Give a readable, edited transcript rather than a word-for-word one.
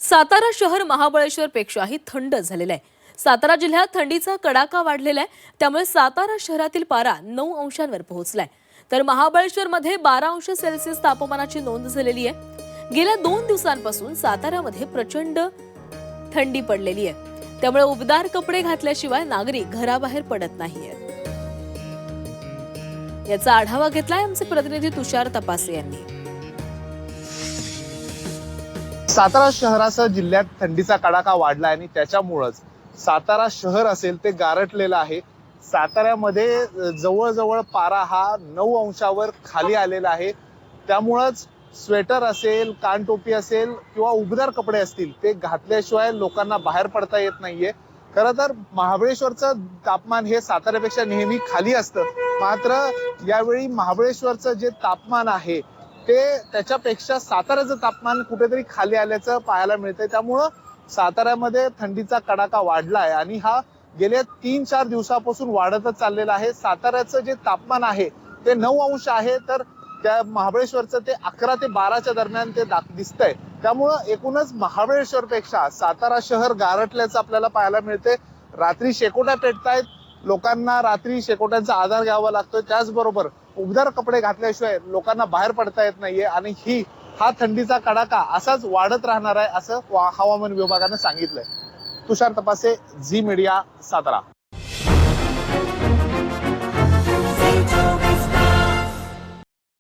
सातारा शहर महाबळेश्वर पेक्षाही थंड झालेलं आहे। सातारा जिल्ह्यात थंडीचा कडाका वाढलेला आहे, त्यामुळे सातारा शहरातील पारा 9 अंशांवर पोहोचलाय, तर महाबळेश्वरमध्ये 12 अंश सेल्सिअस तापमानाची नोंद झालेली आहे। गेल्या 2 दिवसांपासून साताऱ्यामध्ये प्रचंड थंडी पडलेली आहे, त्यामुळे उबदार कपडे घातल्याशिवाय नागरिक घराबाहेर पडत नाहीयेत। याचा आढावा घेतलाय आमचे प्रतिनिधी तुषार तपासे यांनी। सातारा शहरासह जिल्ह्यात थंडीचा कडाका वाढला आणि त्याच्यामुळेच सातारा शहर असेल ते गारठलेलं आहे। साताऱ्यामध्ये जवळजवळ पारा हा 9 अंशावर खाली आलेला आहे। त्यामुळेच स्वेटर असेल, कानटोपी असेल किंवा उबदार कपडे असतील ते घातल्याशिवाय लोकांना बाहेर पडता येत नाहीये। खरं तर महाबळेश्वरचं तापमान हे साताऱ्यापेक्षा नेहमी खाली असतं, मात्र यावेळी महाबळेश्वरचं जे तापमान आहे ते त्याच्यापेक्षा साताऱ्याचं तापमान कुठेतरी खाली आल्याचं पाहायला मिळतंय। त्यामुळं साताऱ्यामध्ये थंडीचा कडाका वाढलाय आणि हा गेल्या 3-4 दिवसापासून वाढतच चाललेला आहे। साताऱ्याचं जे तापमान आहे ते 9 अंश आहे, तर त्या महाबळेश्वरचं ते 11 ते 12च्या दरम्यान ते दिसतंय। त्यामुळं एकूणच महाबळेश्वरपेक्षा सातारा शहर गारठल्याचं आपल्याला पाहायला मिळते। रात्री शेकोट्या पेटतायत, लोकांना रात्री शेकोट्यांचा आधार घ्यावा लागतोय। त्याचबरोबर उबदार कपडे घातल्याशिवाय लोकांना बाहेर पडता येत नाहीये आणि हा थंडीचा कडाका असाच वाढत राहणार आहे असं हवामान विभागाने सांगितलंय। तुषार तपासे, झी मीडिया, सातारा।